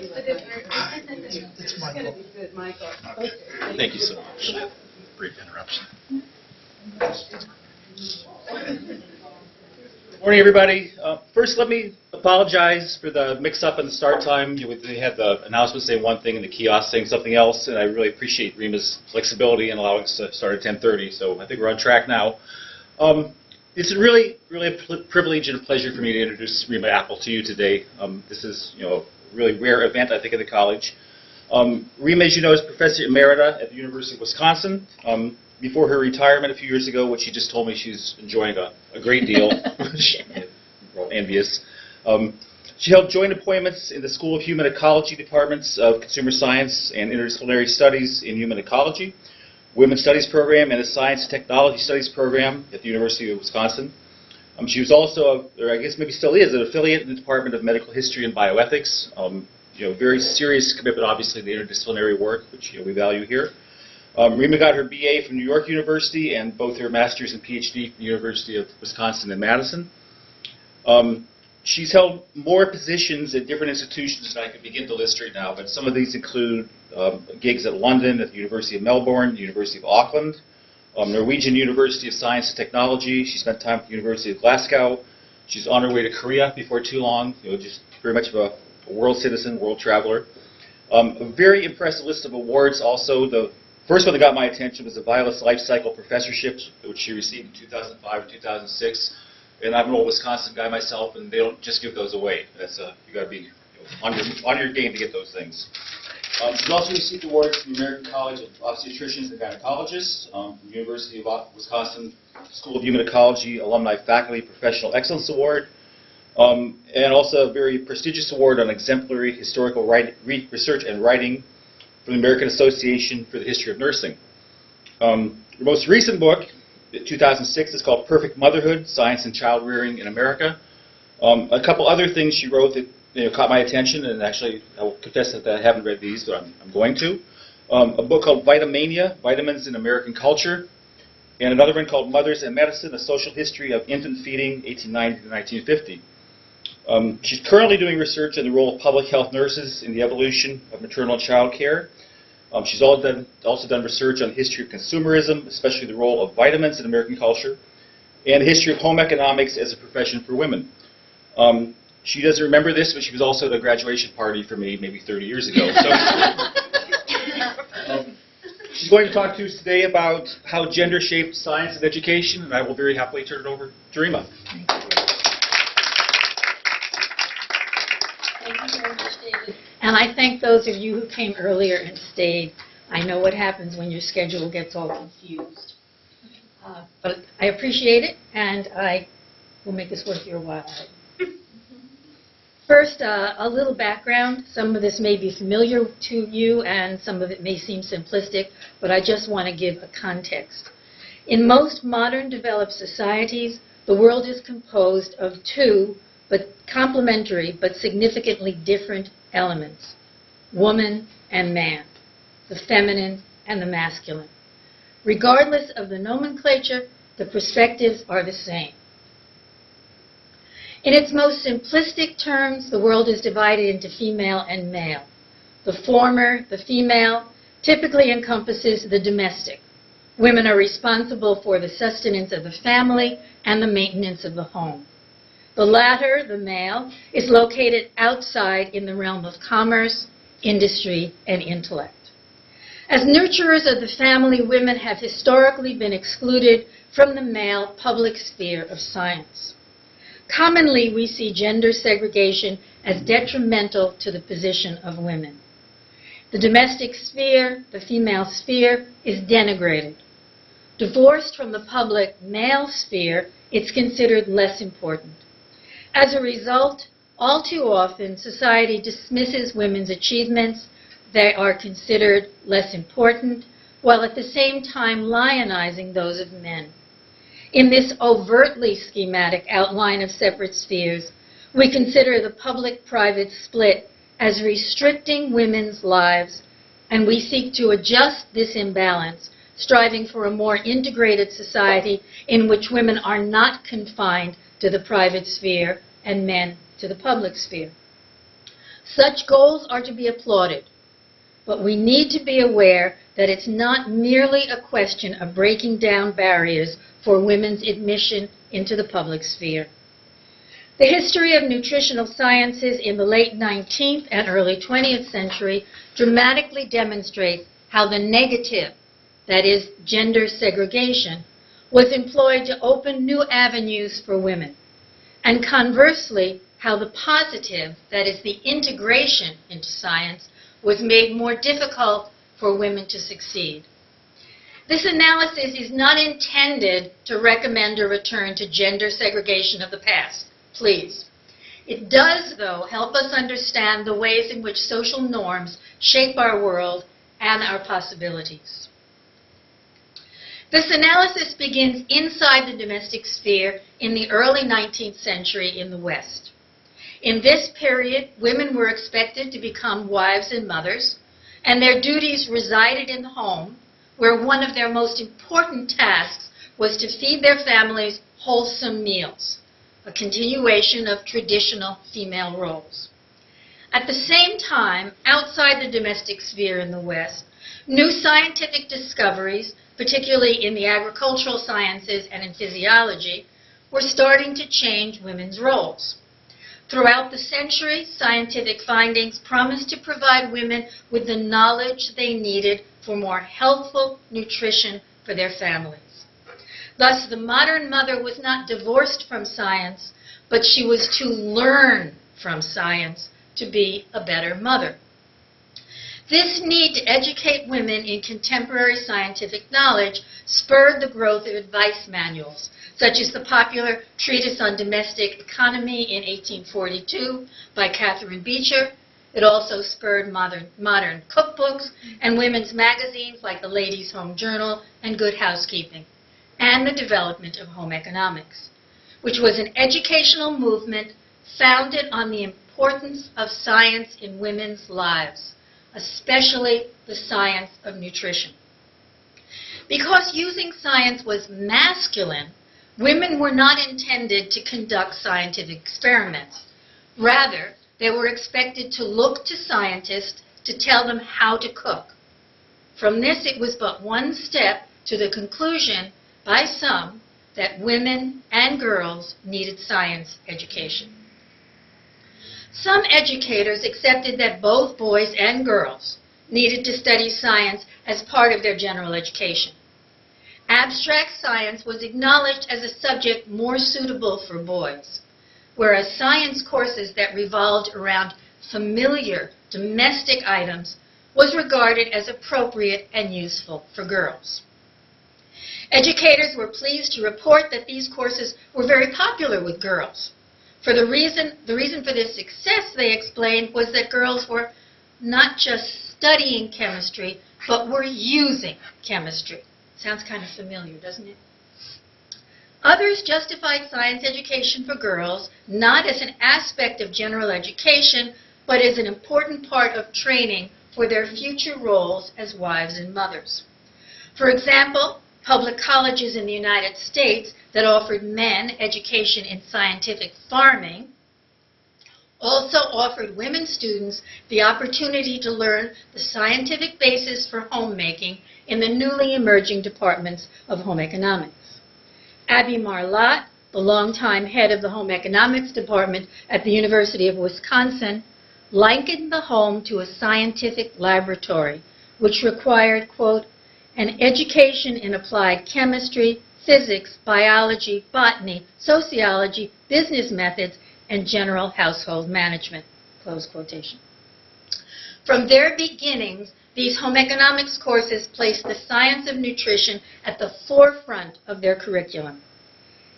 It's Michael. Thank you so much. Brief interruption. Morning, everybody. First, let me apologize for the mix-up in the start time. We had the announcement saying one thing and the kiosk saying something else, and I really appreciate Rima's flexibility in allowing us to start at 10:30. So I think we're on track now. It's really a privilege and a pleasure for me to introduce Rima Apple to you today. This is, a really rare event, I think, at the college. Rima, as you know, is Professor Emerita at the University of Wisconsin. Before her retirement a few years ago, which she just told me she's enjoying a great deal, we're envious. She held joint appointments in the School of Human Ecology departments of Consumer Science and Interdisciplinary Studies in Human Ecology, Women's Studies program, and the Science and Technology Studies program at the University of Wisconsin. She was also, or I guess maybe still is, an affiliate in the Department of Medical History and Bioethics. Very serious commitment, obviously, to interdisciplinary work, which we value here. Rima got her BA from New York University and both her master's and PhD from the University of Wisconsin in Madison. She's held more positions at different institutions than I could begin to list right now, but some of these include gigs at London, at the University of Melbourne, the University of Auckland, Norwegian University of Science and Technology. She spent time at the University of Glasgow. She's on her way to Korea before too long, just very much of a world citizen, world traveler. A very impressive list of awards also. The first one that got my attention was the Violet's Life Cycle Professorship, which she received in 2005 or 2006. And I'm an old Wisconsin guy myself, and they don't just give those away. You got to be on your game to get those things. She's also received awards from the American College of Obstetricians and Gynecologists, the University of Wisconsin School of Human Ecology Alumni Faculty Professional Excellence Award, and also a very prestigious award on exemplary historical research and writing from the American Association for the History of Nursing. Her most recent book, 2006, is called Perfect Motherhood, Science and Child Rearing in America. A couple other things she wrote that caught my attention, and actually I will confess that I haven't read these, but I'm going to. A book called Vitamania, Vitamins in American Culture, and another one called Mothers and Medicine, A Social History of Infant Feeding, 1890 to 1950. She's currently doing research on the role of public health nurses in the evolution of maternal and child care. She's also done research on the history of consumerism, especially the role of vitamins in American culture, and the history of home economics as a profession for women. She doesn't remember this, but she was also at a graduation party for me maybe 30 years ago. So, she's going to talk to us today about how gender shaped science and education, and I will very happily turn it over to Rima. Thank you very much, David. And I thank those of you who came earlier and stayed. I know what happens when your schedule gets all confused. But I appreciate it, and I will make this worth your while. First, a little background. Some of this may be familiar to you, and some of it may seem simplistic, but I just want to give a context. In most modern developed societies, the world is composed of two but complementary but significantly different elements: woman and man, the feminine and the masculine. Regardless of the nomenclature, the perspectives are the same. In its most simplistic terms, the world is divided into female and male. The former, the female, typically encompasses the domestic. Women are responsible for the sustenance of the family and the maintenance of the home. The latter, the male, is located outside in the realm of commerce, industry, and intellect. As nurturers of the family, women have historically been excluded from the male public sphere of science. Commonly, we see gender segregation as detrimental to the position of women. The domestic sphere, the female sphere, is denigrated. Divorced from the public male sphere, it's considered less important. As a result, all too often, society dismisses women's achievements. They are considered less important, while at the same time lionizing those of men. In this overtly schematic outline of separate spheres, we consider the public-private split as restricting women's lives, and we seek to adjust this imbalance, striving for a more integrated society in which women are not confined to the private sphere and men to the public sphere. Such goals are to be applauded, but we need to be aware that it's not merely a question of breaking down barriers for women's admission into the public sphere. The history of nutritional sciences in the late 19th and early 20th century dramatically demonstrates how the negative, that is, gender segregation, was employed to open new avenues for women, and conversely, how the positive, that is, the integration into science, was made more difficult for women to succeed. This analysis is not intended to recommend a return to gender segregation of the past. Please. It does, though, help us understand the ways in which social norms shape our world and our possibilities. This analysis begins inside the domestic sphere in the early 19th century in the West. In this period, women were expected to become wives and mothers, and their duties resided in the home, where one of their most important tasks was to feed their families wholesome meals, a continuation of traditional female roles. At the same time, outside the domestic sphere in the West, new scientific discoveries, particularly in the agricultural sciences and in physiology, were starting to change women's roles. Throughout the century, scientific findings promised to provide women with the knowledge they needed for more healthful nutrition for their families. Thus, the modern mother was not divorced from science, but she was to learn from science to be a better mother. This need to educate women in contemporary scientific knowledge spurred the growth of advice manuals, such as the popular Treatise on Domestic Economy in 1842 by Catherine Beecher. It also spurred modern cookbooks and women's magazines like the Ladies' Home Journal and Good Housekeeping, and the development of home economics, which was an educational movement founded on the importance of science in women's lives, especially the science of nutrition. Because using science was masculine, women were not intended to conduct scientific experiments. Rather, they were expected to look to scientists to tell them how to cook. From this, it was but one step to the conclusion by some that women and girls needed science education. Some educators accepted that both boys and girls needed to study science as part of their general education. Abstract science was acknowledged as a subject more suitable for boys, whereas science courses that revolved around familiar domestic items was regarded as appropriate and useful for girls. Educators were pleased to report that these courses were very popular with girls. The reason for this success, they explained, was that girls were not just studying chemistry, but were using chemistry. Sounds kind of familiar, doesn't it? Others justified science education for girls not as an aspect of general education, but as an important part of training for their future roles as wives and mothers. For example, public colleges in the United States that offered men education in scientific farming also offered women students the opportunity to learn the scientific basis for homemaking in the newly emerging departments of home economics. Abby Marlott, the longtime head of the home economics department at the University of Wisconsin, likened the home to a scientific laboratory, which required, quote, an education in applied chemistry, physics, biology, botany, sociology, business methods, and general household management, close quotation. From their beginnings, these home economics courses placed the science of nutrition at the forefront of their curriculum.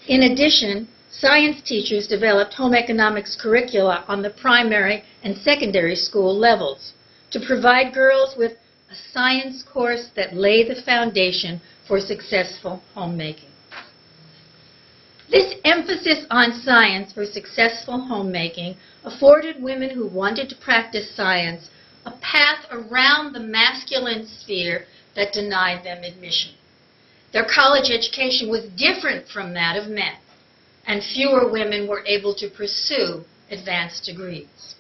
In addition, science teachers developed home economics curricula on the primary and secondary school levels to provide girls with a science course that lay the foundation for successful homemaking. This emphasis on science for successful homemaking afforded women who wanted to practice science a path around the masculine sphere that denied them admission. Their college education was different from that of men, and fewer women were able to pursue advanced degrees.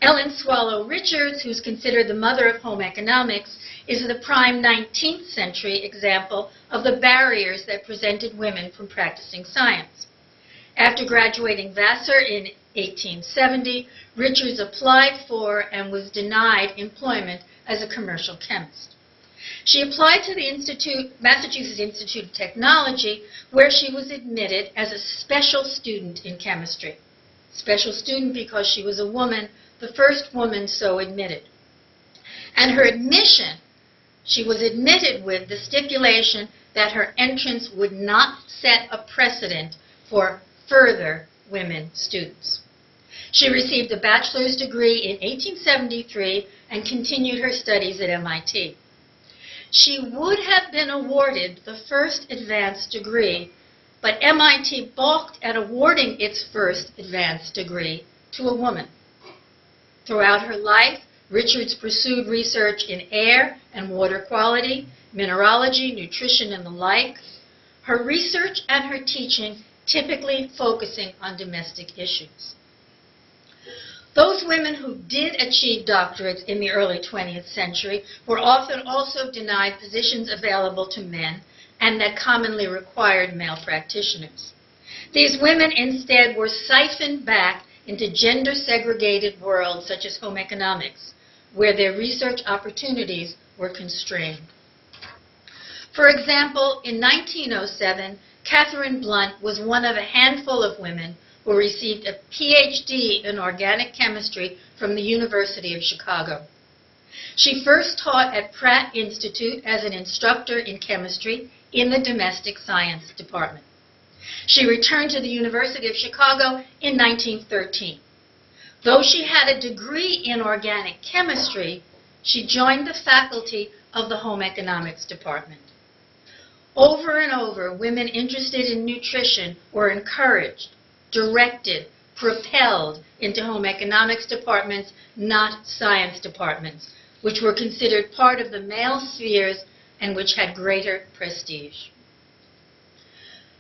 Ellen Swallow Richards, who's considered the mother of home economics, is the prime 19th century example of the barriers that prevented women from practicing science. After graduating Vassar in 1870, Richards applied for and was denied employment as a commercial chemist. She applied to the Massachusetts Institute of Technology, where she was admitted as a special student in chemistry. Special student because she was a woman, the first woman so admitted. And her admission, she was admitted with the stipulation that her entrance would not set a precedent for further women students. She received a bachelor's degree in 1873 and continued her studies at MIT. She would have been awarded the first advanced degree, but MIT balked at awarding its first advanced degree to a woman. Throughout her life, Richards pursued research in air and water quality, mineralogy, nutrition, and the like. Her research and her teaching typically focusing on domestic issues. Those women who did achieve doctorates in the early 20th century were often also denied positions available to men and that commonly required male practitioners. These women instead were siphoned back into gender-segregated worlds such as home economics, where their research opportunities were constrained. For example, in 1907, Catherine Blunt was one of a handful of women who received a PhD in organic chemistry from the University of Chicago. She first taught at Pratt Institute as an instructor in chemistry in the domestic science department. She returned to the University of Chicago in 1913. Though she had a degree in organic chemistry, she joined the faculty of the home economics department. Over and over, women interested in nutrition were encouraged, directed, propelled into home economics departments, not science departments, which were considered part of the male spheres and which had greater prestige.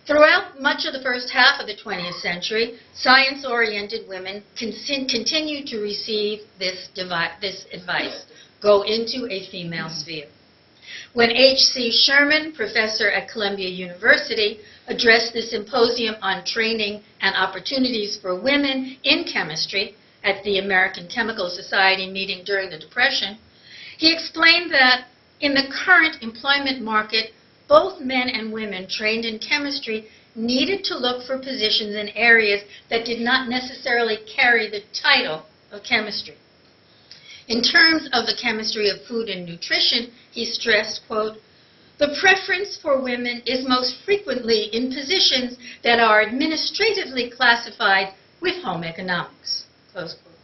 Throughout much of the first half of the 20th century, science-oriented women continued to receive this advice: go into a female sphere. When H.C. Sherman, professor at Columbia University, addressed the Symposium on Training and Opportunities for Women in Chemistry at the American Chemical Society meeting during the Depression, he explained that in the current employment market, both men and women trained in chemistry needed to look for positions in areas that did not necessarily carry the title of chemistry. In terms of the chemistry of food and nutrition, he stressed, quote, "The preference for women is most frequently in positions that are administratively classified with home economics," close quote.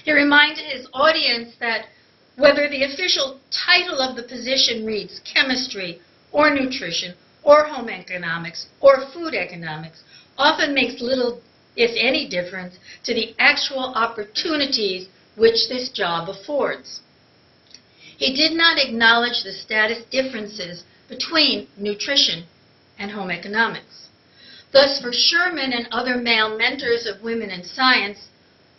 He reminded his audience that whether the official title of the position reads chemistry or nutrition or home economics or food economics often makes little, if any, difference to the actual opportunities which this job affords. He did not acknowledge the status differences between nutrition and home economics. Thus, for Sherman and other male mentors of women in science,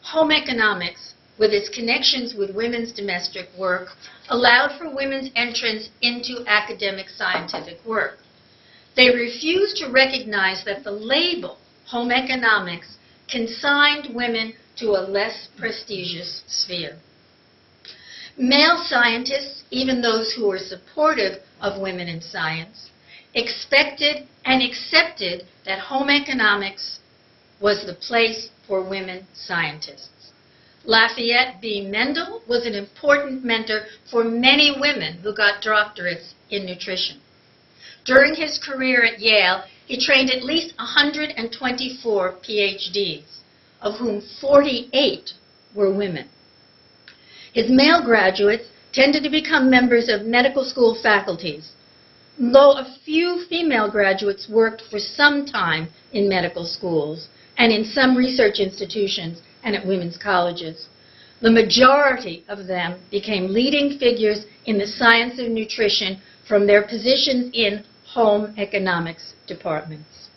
home economics, with its connections with women's domestic work, allowed for women's entrance into academic scientific work. They refused to recognize that the label home economics consigned women to a less prestigious sphere. Male scientists, even those who were supportive of women in science, expected and accepted that home economics was the place for women scientists. Lafayette B. Mendel was an important mentor for many women who got doctorates in nutrition. During his career at Yale, he trained at least 124 PhDs, of whom 48 were women. His male graduates tended to become members of medical school faculties, though a few female graduates worked for some time in medical schools and in some research institutions and at women's colleges. The majority of them became leading figures in the science of nutrition from their positions in home economics departments.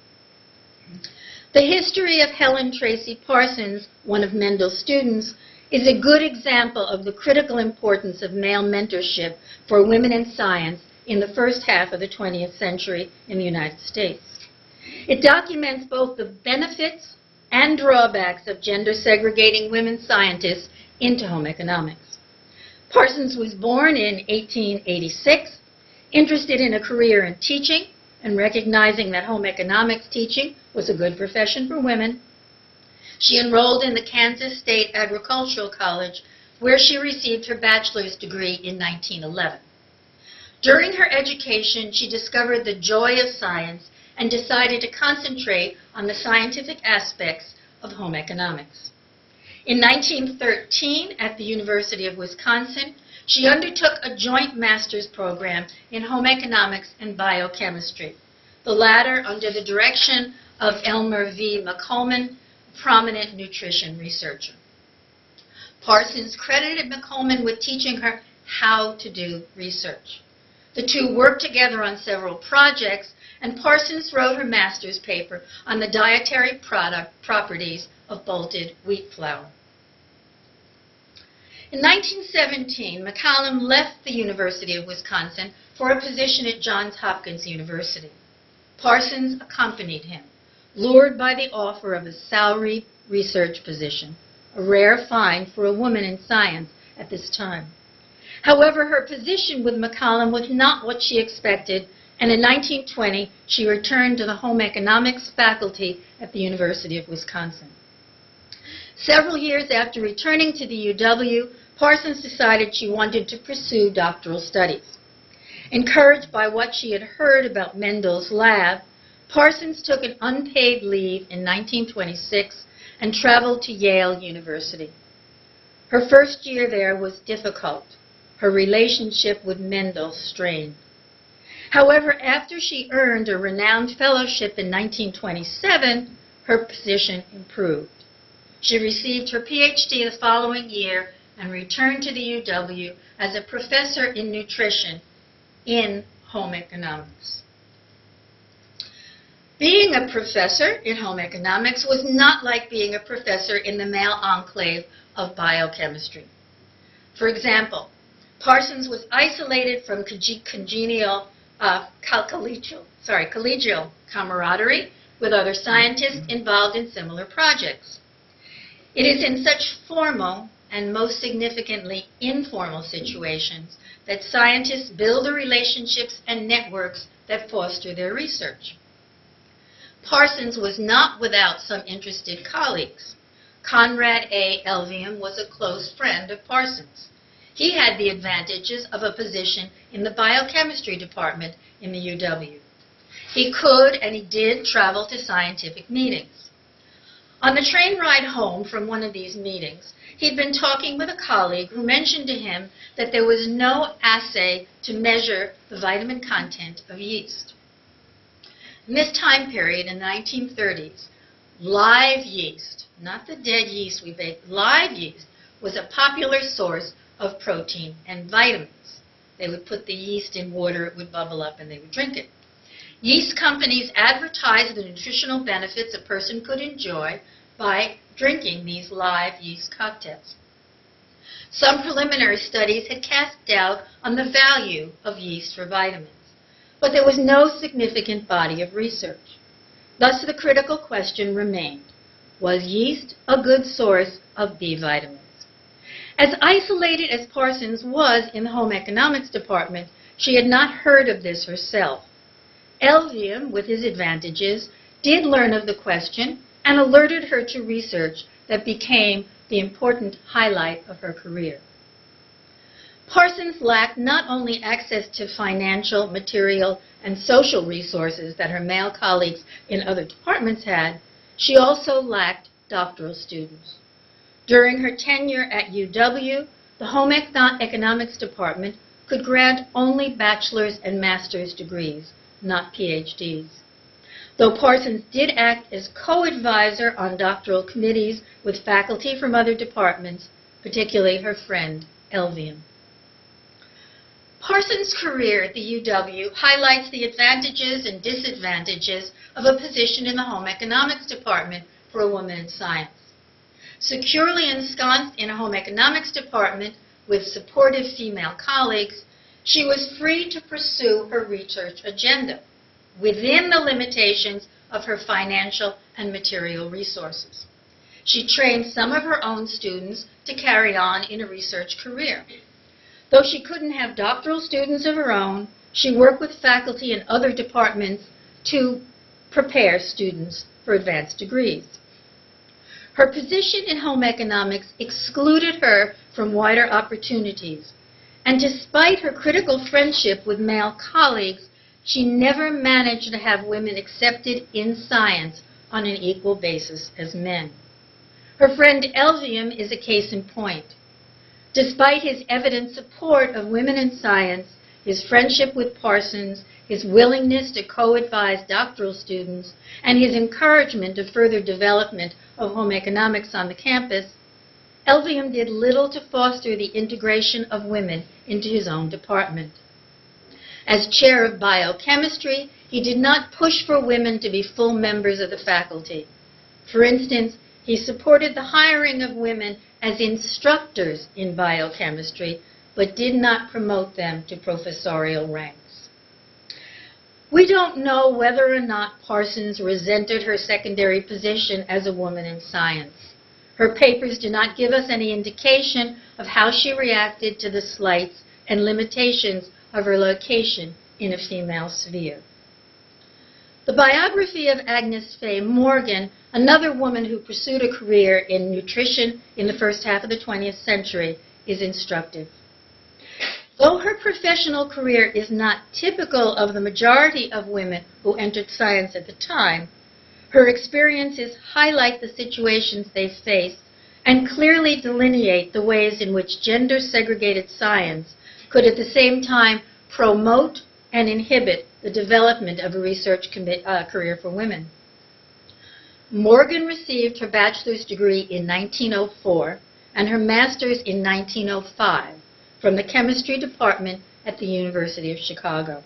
The history of Helen Tracy Parsons, one of Mendel's students, is a good example of the critical importance of male mentorship for women in science in the first half of the 20th century in the United States. It documents both the benefits and drawbacks of gender segregating women scientists into home economics. Parsons was born in 1886, interested in a career in teaching and recognizing that home economics teaching was a good profession for women. She enrolled in the Kansas State Agricultural College, where she received her bachelor's degree in 1911. During her education, she discovered the joy of science and decided to concentrate on the scientific aspects of home economics. In 1913, at the University of Wisconsin, she undertook a joint master's program in home economics and biochemistry, the latter under the direction of Elmer V. McColman, a prominent nutrition researcher. Parsons credited McColman with teaching her how to do research. The two worked together on several projects, and Parsons wrote her master's paper on the dietary properties of bolted wheat flour. In 1917, McCollum left the University of Wisconsin for a position at Johns Hopkins University. Parsons accompanied him, lured by the offer of a salaried research position, a rare find for a woman in science at this time. However, her position with McCollum was not what she expected, and in 1920, she returned to the home economics faculty at the University of Wisconsin. Several years after returning to the UW, Parsons decided she wanted to pursue doctoral studies. Encouraged by what she had heard about Mendel's lab, Parsons took an unpaid leave in 1926 and traveled to Yale University. Her first year there was difficult. Her relationship with Mendel strained. However, after she earned a renowned fellowship in 1927, her position improved. She received her PhD the following year and returned to the UW as a professor in nutrition in home economics. Being a professor in home economics was not like being a professor in the male enclave of biochemistry. For example, Parsons was isolated from collegial camaraderie with other scientists involved in similar projects. It is in such formal and most significantly informal situations that scientists build the relationships and networks that foster their research. Parsons was not without some interested colleagues. Conrad A. Elvium was a close friend of Parsons. He had the advantages of a position in the biochemistry department in the UW. He could and he did travel to scientific meetings. On the train ride home from one of these meetings, he'd been talking with a colleague who mentioned to him that there was no assay to measure the vitamin content of yeast. In this time period, in the 1930s, live yeast, not the dead yeast we bake, live yeast was a popular source of protein and vitamins. They would put the yeast in water, it would bubble up, and they would drink it. Yeast companies advertised the nutritional benefits a person could enjoy by drinking these live yeast cocktails. Some preliminary studies had cast doubt on the value of yeast for vitamins, but there was no significant body of research. Thus, the critical question remained, was yeast a good source of B vitamins? As isolated as Parsons was in the home economics department, she had not heard of this herself. Elvium, with his advantages, did learn of the question and alerted her to research that became the important highlight of her career. Parsons lacked not only access to financial, material, and social resources that her male colleagues in other departments had, she also lacked doctoral students. During her tenure at UW, the Home Economics Department could grant only bachelor's and master's degrees, not PhDs. Though Parsons did act as co-advisor on doctoral committees with faculty from other departments, particularly her friend, Elvium. Parsons' career at the UW highlights the advantages and disadvantages of a position in the home economics department for a woman in science. Securely ensconced in a home economics department with supportive female colleagues, she was free to pursue her research agenda within the limitations of her financial and material resources. She trained some of her own students to carry on in a research career. Though she couldn't have doctoral students of her own, she worked with faculty in other departments to prepare students for advanced degrees. Her position in home economics excluded her from wider opportunities, and despite her critical friendship with male colleagues, she never managed to have women accepted in science on an equal basis as men. Her friend Elvium is a case in point. Despite his evident support of women in science, his friendship with Parsons, his willingness to co-advise doctoral students, and his encouragement of further development of home economics on the campus, Elvium did little to foster the integration of women into his own department. As chair of biochemistry, he did not push for women to be full members of the faculty. For instance, he supported the hiring of women as instructors in biochemistry, but did not promote them to professorial ranks. We don't know whether or not Parsons resented her secondary position as a woman in science. Her papers do not give us any indication of how she reacted to the slights and limitations of her location in a female sphere. The biography of Agnes Faye Morgan, another woman who pursued a career in nutrition in the first half of the 20th century, is instructive. Though her professional career is not typical of the majority of women who entered science at the time, her experiences highlight the situations they faced and clearly delineate the ways in which gender-segregated science could at the same time promote and inhibit the development of a research career for women. Morgan received her bachelor's degree in 1904 and her master's in 1905 from the chemistry department at the University of Chicago,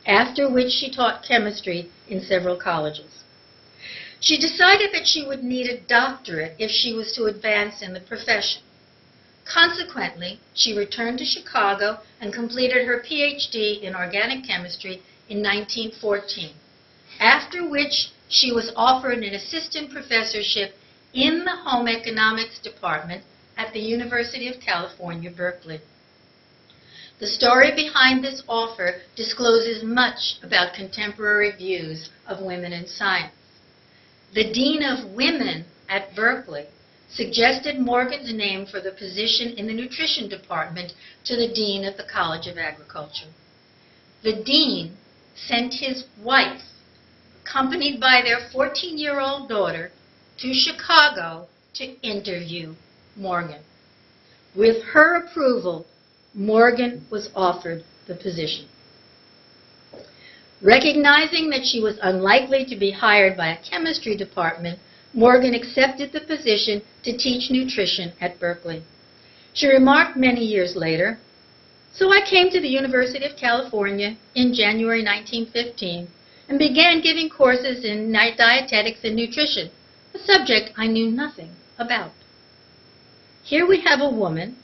after which she taught chemistry in several colleges. She decided that she would need a doctorate if she was to advance in the profession. Consequently, she returned to Chicago and completed her PhD in organic chemistry in 1914, after which she was offered an assistant professorship in the home economics department at the University of California, Berkeley. The story behind this offer discloses much about contemporary views of women in science. The Dean of Women at Berkeley suggested Morgan's name for the position in the nutrition department to the Dean of the College of Agriculture. The Dean sent his wife, accompanied by their 14-year-old daughter, to Chicago to interview Morgan. With her approval, Morgan was offered the position. Recognizing that she was unlikely to be hired by a chemistry department, Morgan accepted the position to teach nutrition at Berkeley. She remarked many years later, "So I came to the University of California in January 1915 and began giving courses in dietetics and nutrition, a subject I knew nothing about." Here we have a woman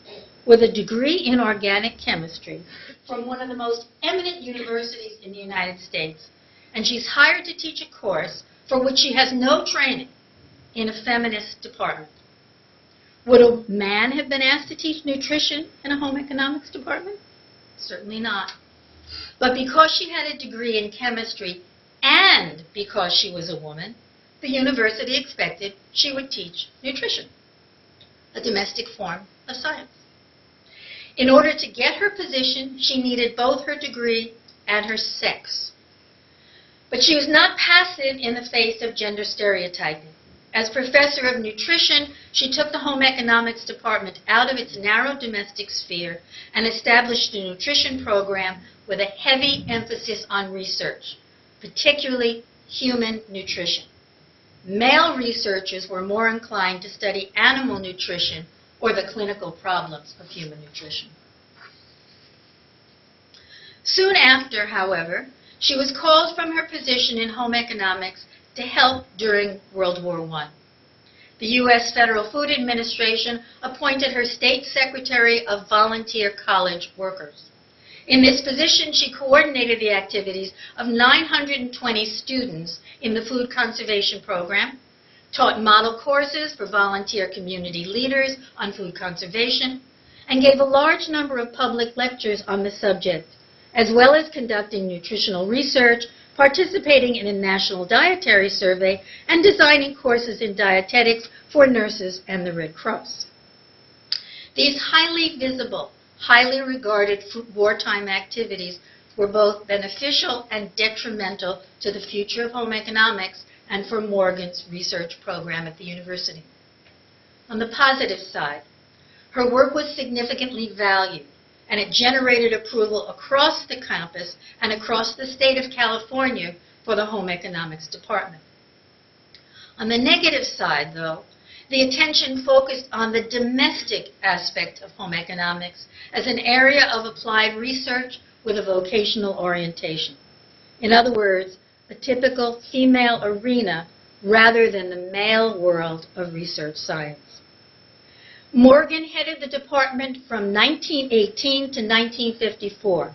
with a degree in organic chemistry from one of the most eminent universities in the United States, and she's hired to teach a course for which she has no training in a feminist department. Would a man have been asked to teach nutrition in a home economics department? Certainly not. But because she had a degree in chemistry and because she was a woman, the university expected she would teach nutrition, a domestic form of science. In order to get her position, she needed both her degree and her sex. But she was not passive in the face of gender stereotyping. As professor of nutrition, she took the home economics department out of its narrow domestic sphere and established a nutrition program with a heavy emphasis on research, particularly human nutrition. Male researchers were more inclined to study animal nutrition or the clinical problems of human nutrition. Soon after, however, she was called from her position in home economics to help during World War I. the U.S. Federal Food Administration appointed her State Secretary of Volunteer College Workers. In this position, she coordinated the activities of 920 students in the Food Conservation Program, taught model courses for volunteer community leaders on food conservation, and gave a large number of public lectures on the subject, as well as conducting nutritional research, participating in a national dietary survey, and designing courses in dietetics for nurses and the Red Cross. These highly visible, highly regarded wartime activities were both beneficial and detrimental to the future of home economics and for Morgan's research program at the university. On the positive side, her work was significantly valued, and it generated approval across the campus and across the state of California for the home economics department. On the negative side, though, the attention focused on the domestic aspect of home economics as an area of applied research with a vocational orientation. In other words, a typical female arena rather than the male world of research science. Morgan headed the department from 1918 to 1954.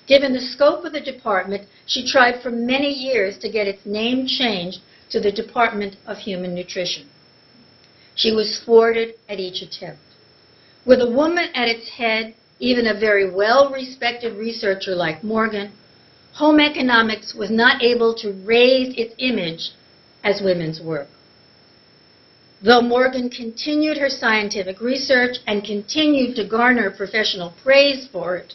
Given the scope of the department, she tried for many years to get its name changed to the Department of Human Nutrition. She was thwarted at each attempt. With a woman at its head, even a very well-respected researcher like Morgan, home economics was not able to raise its image as women's work. Though Morgan continued her scientific research and continued to garner professional praise for it,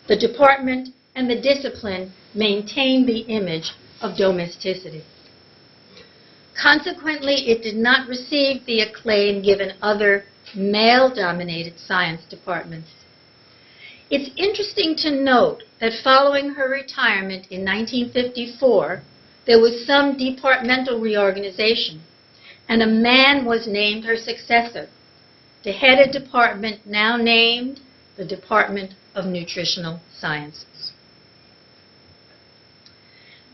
the department and the discipline maintained the image of domesticity. Consequently, it did not receive the acclaim given other male-dominated science departments. It's interesting to note that following her retirement in 1954, there was some departmental reorganization, and a man was named her successor to head a department now named the Department of Nutritional Sciences.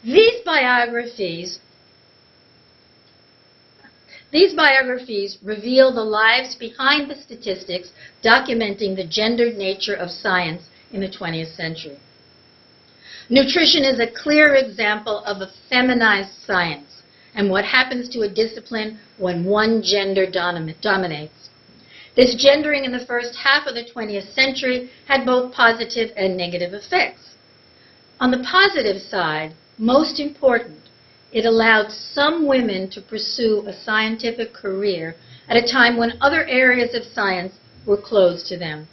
These biographies reveal the lives behind the statistics documenting the gendered nature of science in the 20th century. Nutrition is a clear example of a feminized science and what happens to a discipline when one gender dominates. This gendering in the first half of the 20th century had both positive and negative effects. On the positive side, most important, it allowed some women to pursue a scientific career at a time when other areas of science were closed to them.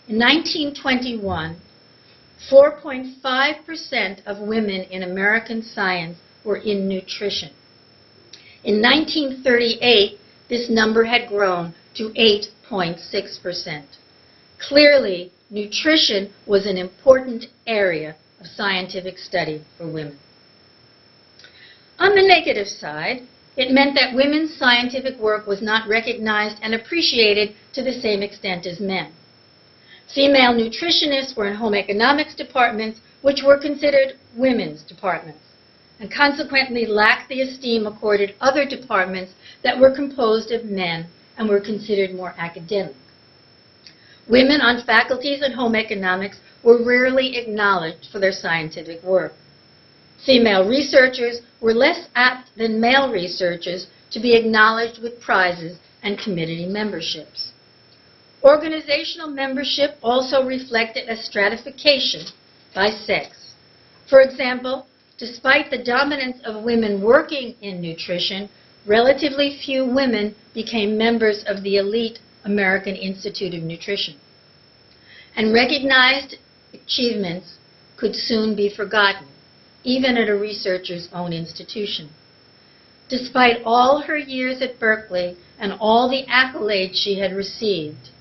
In 1921, 4.5% of women in American science were in nutrition. In 1938, this number had grown to 8.6%. Clearly, nutrition was an important area of scientific study for women. On the negative side, it meant that women's scientific work was not recognized and appreciated to the same extent as men. Female nutritionists were in home economics departments, which were considered women's departments, and consequently lacked the esteem accorded other departments that were composed of men and were considered more academic. Women on faculties in home economics were rarely acknowledged for their scientific work. Female researchers were less apt than male researchers to be acknowledged with prizes and committee memberships. Organizational membership also reflected a stratification by sex. For example, despite the dominance of women working in nutrition, relatively few women became members of the elite American Institute of Nutrition. And recognized achievements could soon be forgotten, even at a researcher's own institution. Despite all her years at Berkeley and all the accolades she had received,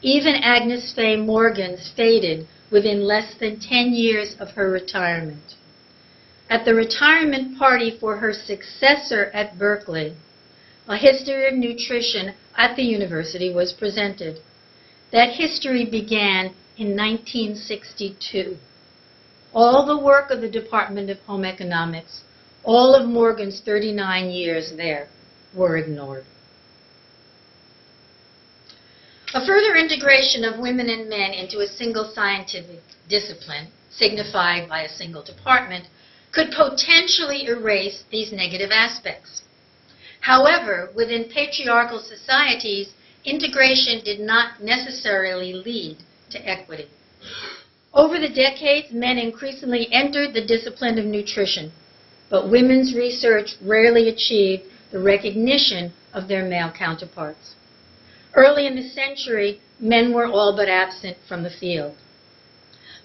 even Agnes Faye Morgan's faded within less than 10 years of her retirement. At the retirement party for her successor at Berkeley, a history of nutrition at the university was presented. That history began in 1962. All the work of the Department of Home Economics, all of Morgan's 39 years there, were ignored. A further integration of women and men into a single scientific discipline, signified by a single department, could potentially erase these negative aspects. However, within patriarchal societies, integration did not necessarily lead to equity. Over the decades, men increasingly entered the discipline of nutrition, but women's research rarely achieved the recognition of their male counterparts. Early in the century, men were all but absent from the field.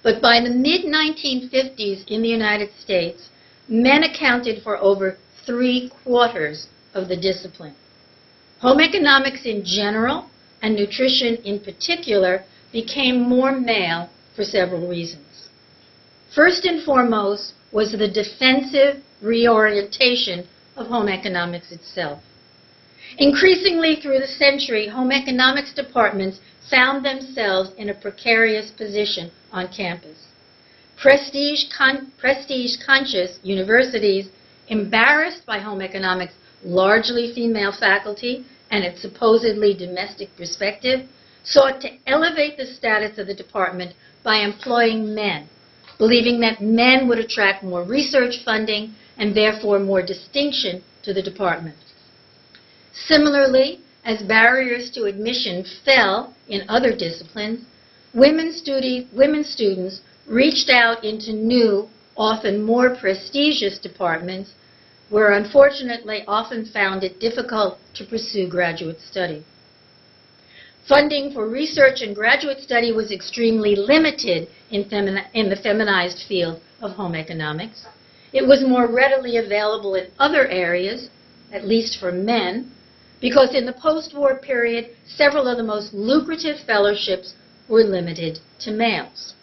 But by the mid-1950s in the United States, men accounted for over 3/4 of the discipline. Home economics in general and nutrition in particular became more male for several reasons. First and foremost was the defensive reorientation of home economics itself. Increasingly through the century, home economics departments found themselves in a precarious position on campus. Prestige-conscious universities, embarrassed by home economics' largely female faculty and its supposedly domestic perspective, sought to elevate the status of the department by employing men, believing that men would attract more research funding and therefore more distinction to the department. Similarly, as barriers to admission fell in other disciplines, women students reached out into new, often more prestigious departments where unfortunately often found it difficult to pursue graduate study. Funding for research and graduate study was extremely limited in the feminized field of home economics. It was more readily available in other areas, at least for men, because in the post-war period, several of the most lucrative fellowships were limited to males.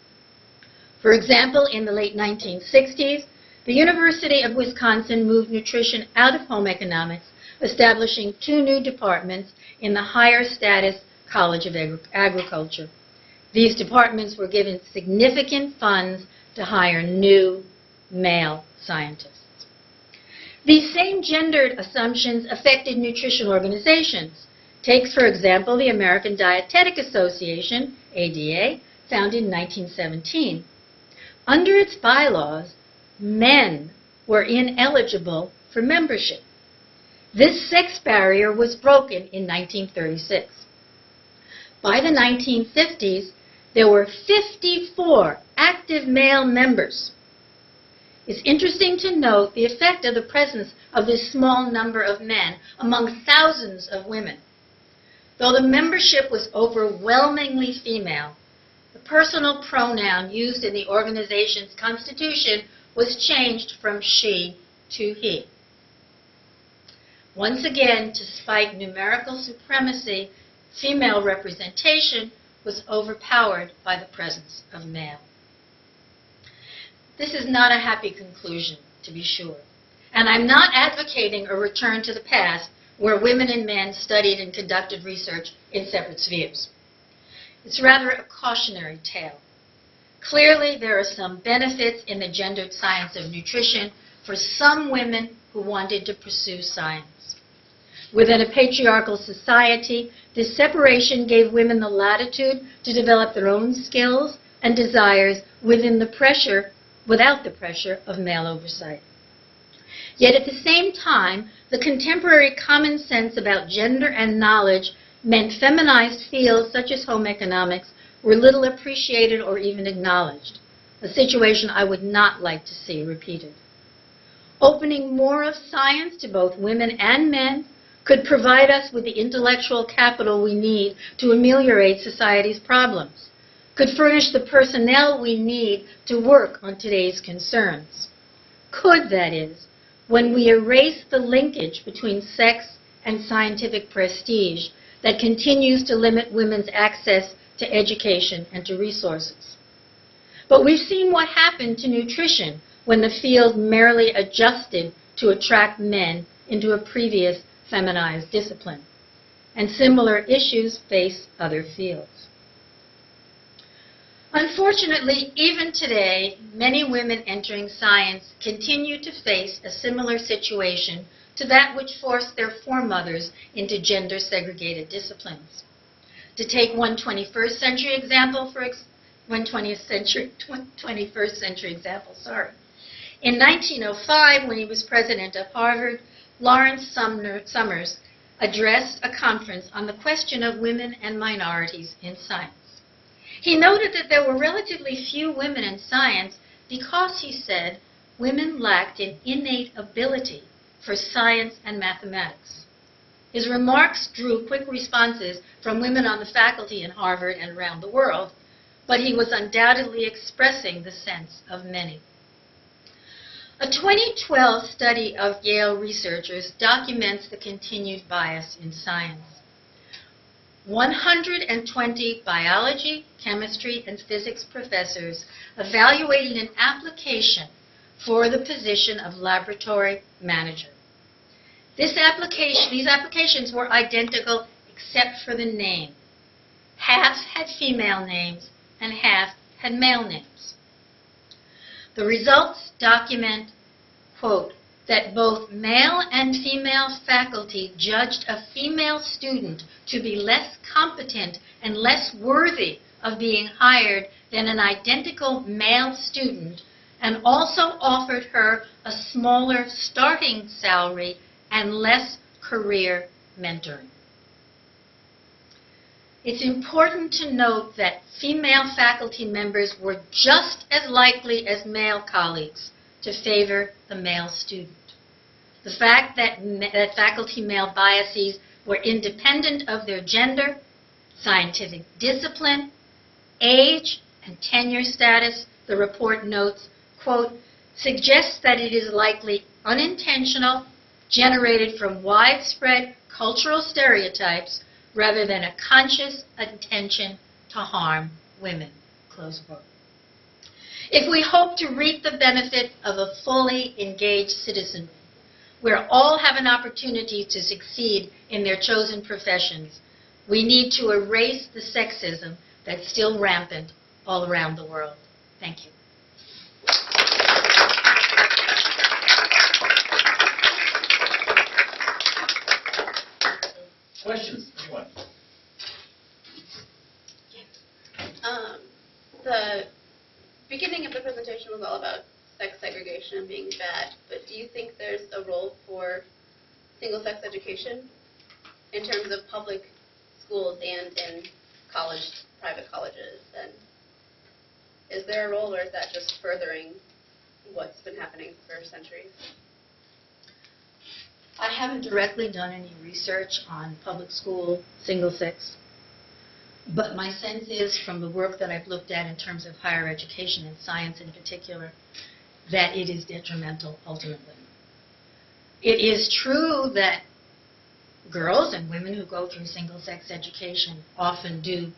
For example, in the late 1960s, the University of Wisconsin moved nutrition out of home economics, establishing 2 new departments in the higher status College of Agriculture. These departments were given significant funds to hire new male scientists. These same gendered assumptions affected nutrition organizations. Take, for example, the American Dietetic Association, ADA, founded in 1917. Under its bylaws, men were ineligible for membership. This sex barrier was broken in 1936. By the 1950s, there were 54 active male members. It's interesting to note the effect of the presence of this small number of men among thousands of women. Though the membership was overwhelmingly female, the personal pronoun used in the organization's constitution was changed from she to he. Once again, despite numerical supremacy, female representation was overpowered by the presence of male. This is not a happy conclusion, to be sure. And I'm not advocating a return to the past where women and men studied and conducted research in separate spheres. It's rather a cautionary tale. Clearly, there are some benefits in the gendered science of nutrition for some women who wanted to pursue science. Within a patriarchal society, this separation gave women the latitude to develop their own skills and desires without the pressure of male oversight. Yet at the same time, the contemporary common sense about gender and knowledge meant feminized fields such as home economics were little appreciated or even acknowledged, a situation I would not like to see repeated. Opening more of science to both women and men could provide us with the intellectual capital we need to ameliorate society's problems, could furnish the personnel we need to work on today's concerns. Could, that is, when we erase the linkage between sex and scientific prestige that continues to limit women's access to education and to resources. But we've seen what happened to nutrition when the field merely adjusted to attract men into a previous feminized discipline. And similar issues face other fields. Unfortunately, even today, many women entering science continue to face a similar situation to that which forced their foremothers into gender-segregated disciplines. To take one 21st century example one 21st century example, sorry. In 1905, when he was president of Harvard, Lawrence Summers addressed a conference on the question of women and minorities in science. He noted that there were relatively few women in science because, he said, women lacked an innate ability for science and mathematics. His remarks drew quick responses from women on the faculty in Harvard and around the world, but he was undoubtedly expressing the sense of many. A 2012 study of Yale researchers documents the continued bias in science. 120 biology, chemistry, and physics professors evaluated an application for the position of laboratory manager. These applications were identical except for the name. Half had female names and half had male names. The results document, quote, that both male and female faculty judged a female student to be less competent and less worthy of being hired than an identical male student, and also offered her a smaller starting salary and less career mentoring. It's important to note that female faculty members were just as likely as male colleagues to favor the male student. The fact that faculty male biases were independent of their gender, scientific discipline, age, and tenure status, the report notes, quote, suggests that it is likely unintentional, generated from widespread cultural stereotypes, rather than a conscious intention to harm women, close quote. If we hope to reap the benefit of a fully engaged citizenry, where all have an opportunity to succeed in their chosen professions, we need to erase the sexism that's still rampant all around the world. Thank you. Questions? Anyone? The beginning of the presentation was all about sex segregation and being bad, but do you think there's a role for single-sex education in terms of public schools and in private colleges? And is there a role, or is that just furthering what's been happening for centuries? I haven't directly done any research on public school single-sex, but my sense is from the work that I've looked at in terms of higher education and science in particular, that it is detrimental ultimately. It is true that girls and women who go through single-sex education often do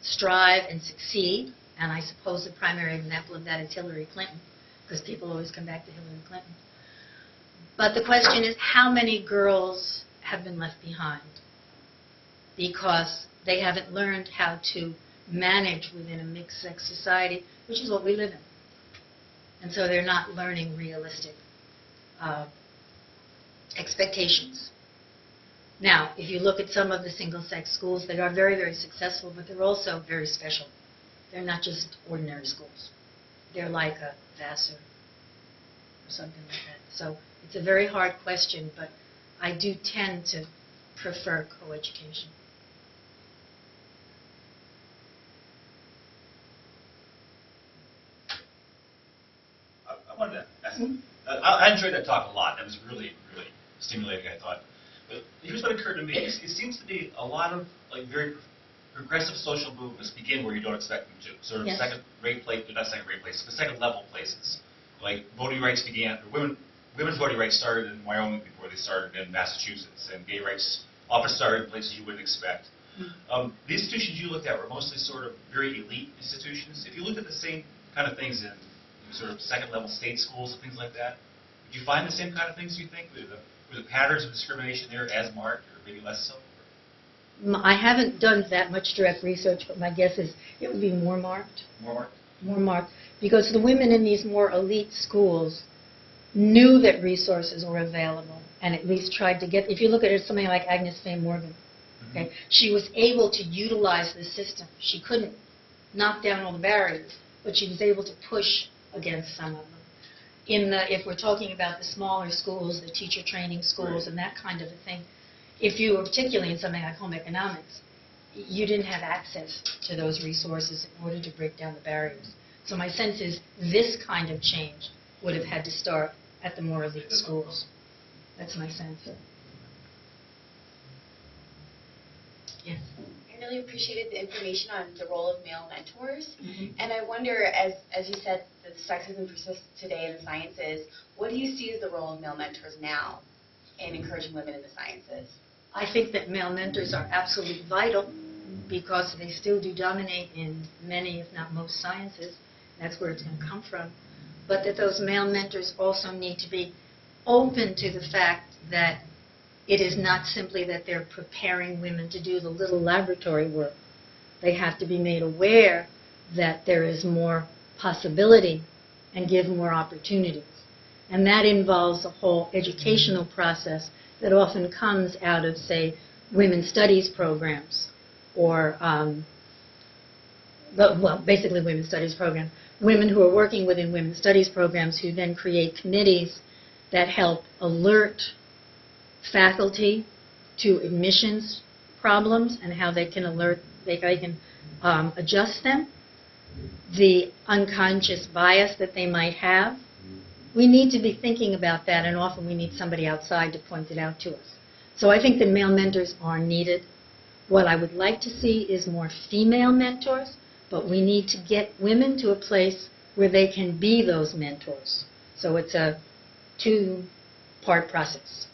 strive and succeed, and I suppose the primary example of that is Hillary Clinton, because people always come back to Hillary Clinton. But the question is, how many girls have been left behind because they haven't learned how to manage within a mixed-sex society, which is what we live in. And so they're not learning realistic expectations. Now, if you look at some of the single-sex schools, they are very, very successful, but they're also very special. They're not just ordinary schools. They're like a Vassar or something like that. So it's a very hard question, but I do tend to prefer coeducation. I wanted to ask, I enjoyed that talk a lot. That was really, really stimulating, I thought. But here's what occurred to me. It seems to be a lot of very progressive social movements begin where you don't expect them to. Sort of Yes. second-rate places, not second-rate places, but second-level places. Like voting rights began, women's voting rights started in Wyoming before they started in Massachusetts, and gay rights often started in places you wouldn't expect. The institutions you looked at were mostly sort of very elite institutions. If you looked at the same kind of things in sort of second-level state schools and things like that, would you find the same kind of things, you think? Were the patterns of discrimination there as marked, or maybe less so? I haven't done that much direct research, but my guess is it would be more marked. More marked? More marked. Because the women in these more elite schools knew that resources were available and at least tried to get, if you look at it, something like Agnes Faye Morgan, Okay? She was able to utilize the system. She couldn't knock down all the barriers, but she was able to push against some of them. If we're talking about the smaller schools, the teacher training schools, and that kind of a thing, if you were particularly in something like home economics, you didn't have access to those resources in order to break down the barriers. So my sense is this kind of change would have had to start at the more elite schools. That's my sense. Yes. I really appreciated the information on the role of male mentors. Mm-hmm. And I wonder, as you said, that sexism persists today in the sciences, what do you see as the role of male mentors now in encouraging women in the sciences? I think that male mentors are absolutely vital because they still do dominate in many, if not most, sciences. That's where it's going to come from. But that those male mentors also need to be open to the fact that it is not simply that they're preparing women to do the little laboratory work. They have to be made aware that there is more possibility and give more opportunities. And that involves a whole educational process that often comes out of, say, women's studies programs or, basically women's studies programs. Women who are working within women's studies programs who then create committees that help alert faculty to admissions problems and how they can adjust them, the unconscious bias that they might have. We need to be thinking about that, and often we need somebody outside to point it out to us. So I think that male mentors are needed. What I would like to see is more female mentors, but we need to get women to a place where they can be those mentors. So it's a two-part process.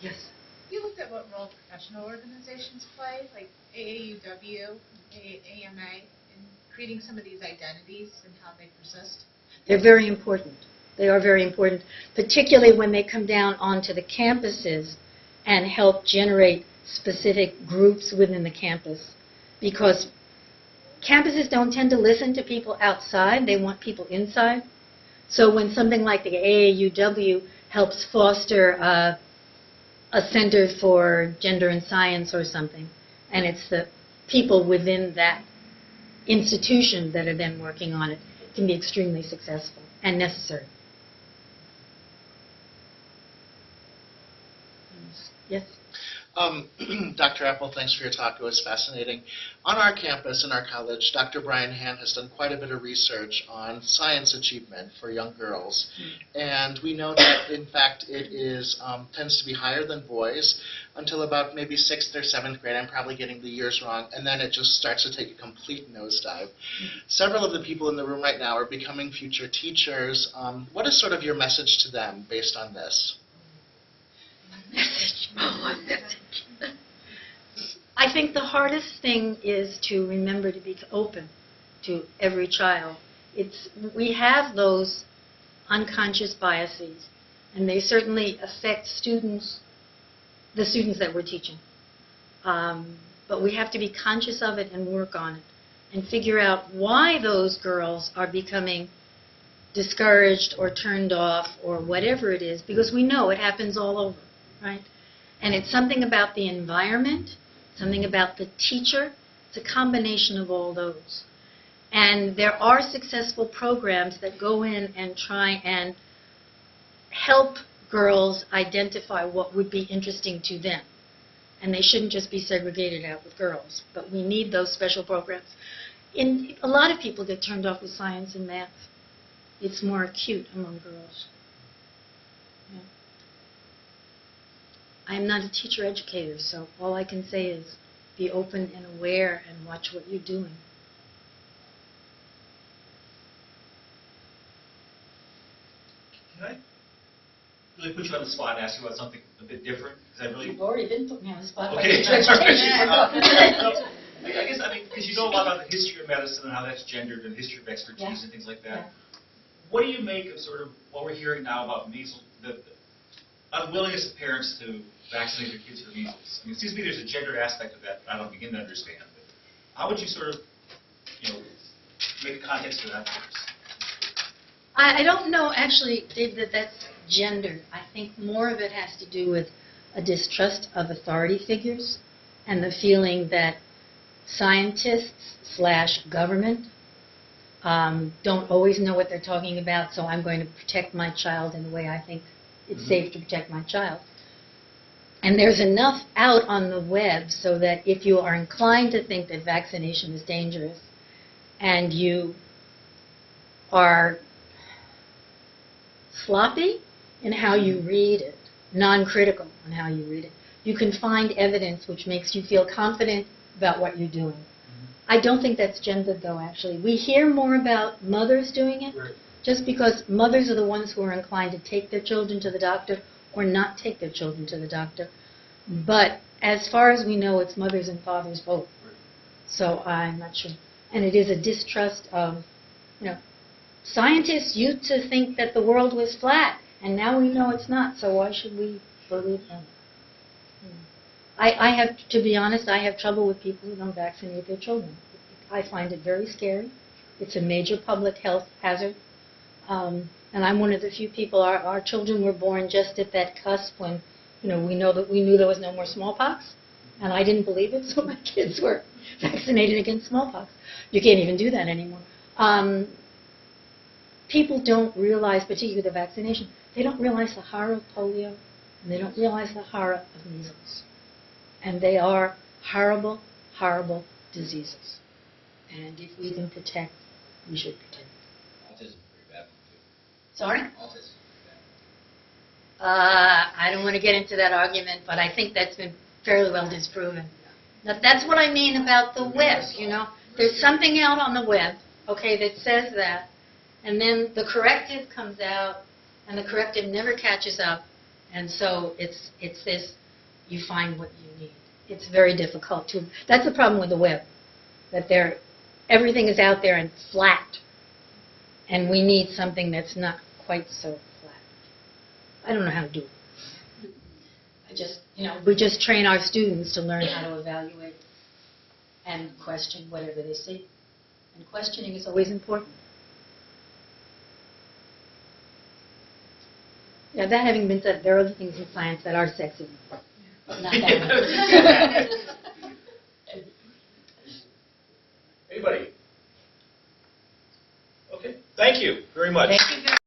Yes? You looked at what role professional organizations play, like AAUW, AMA, in creating some of these identities and how they persist? They're very important. They are very important, particularly when they come down onto the campuses and help generate specific groups within the campus. Because campuses don't tend to listen to people outside. They want people inside. So when something like the AAUW helps foster a center for gender and science or something, and it's the people within that institution that are then working on it, it can be extremely successful and necessary. Yes? Dr. Apple, thanks for your talk. It was fascinating. On our campus in our college, Dr. Brian Han has done quite a bit of research on science achievement for young girls. And we know that, in fact, it is tends to be higher than boys until about maybe 6th or 7th grade. I'm probably getting the years wrong. And then it just starts to take a complete nosedive. Several of the people in the room right now are becoming future teachers. What is sort of your message to them based on this? I think the hardest thing is to remember to be open to every child. We have those unconscious biases, and they certainly affect the students that we're teaching. But we have to be conscious of it and work on it and figure out why those girls are becoming discouraged or turned off or whatever it is, because we know it happens all over. Right? And it's something about the environment, something about the teacher. It's a combination of all those. And there are successful programs that go in and try and help girls identify what would be interesting to them. And they shouldn't just be segregated out with girls. But we need those special programs. A lot of people get turned off with science and math. It's more acute among girls. Yeah. I'm not a teacher educator, so all I can say is be open and aware and watch what you're doing. Can I really put you on the spot and ask you about something a bit different? You've already been putting me on the spot. Okay. I guess, because you know a lot about the history of medicine and how that's gendered and history of expertise and things like that. Yeah. What do you make of sort of what we're hearing now about measles, the unwillingness of parents to vaccinate their kids for measles? It seems to me there's a gender aspect of that I don't begin to understand. But how would you sort of, make a context for that for us? I don't know, actually, Dave, that's gender. I think more of it has to do with a distrust of authority figures and the feeling that scientists/government don't always know what they're talking about, so I'm going to protect my child in the way I think it's safe to protect my child. And there's enough out on the web so that if you are inclined to think that vaccination is dangerous and you are sloppy in how you read it, non-critical in how you read it, you can find evidence which makes you feel confident about what you're doing. I don't think that's gendered, though, actually. We hear more about mothers doing it just because mothers are the ones who are inclined to take their children to the doctor or not take their children to the doctor. But as far as we know, it's mothers and fathers both. So I'm not sure. And it is a distrust of, scientists used to think that the world was flat, and now we know it's not, so why should we believe them? I have, to be honest, I have trouble with people who don't vaccinate their children. I find it very scary. It's a major public health hazard. And I'm one of the few people, our children were born just at that cusp when, we knew there was no more smallpox. And I didn't believe it, so my kids were vaccinated against smallpox. You can't even do that anymore. People don't realize, particularly the vaccination, they don't realize the horror of polio, and they don't realize the horror of measles. And they are horrible, horrible diseases. And if we can protect, we should protect. Autism is pretty bad one, too. Sorry? Autism is pretty bad. I don't want to get into that argument, but I think that's been fairly well disproven. Now, that's what I mean about the web, There's something out on the web, that says that, and then the corrective comes out, and the corrective never catches up, and so it's this, you find what you need. It's very difficult to, that's the problem with the web, that everything is out there and flat, and we need something that's not quite so flat. I don't know how to do it. We just train our students to learn how to evaluate and question whatever they see. And questioning is always important. Now, that having been said, there are other things in science that are sexy. Not that one. Anybody? Okay, thank you very much. Thank you.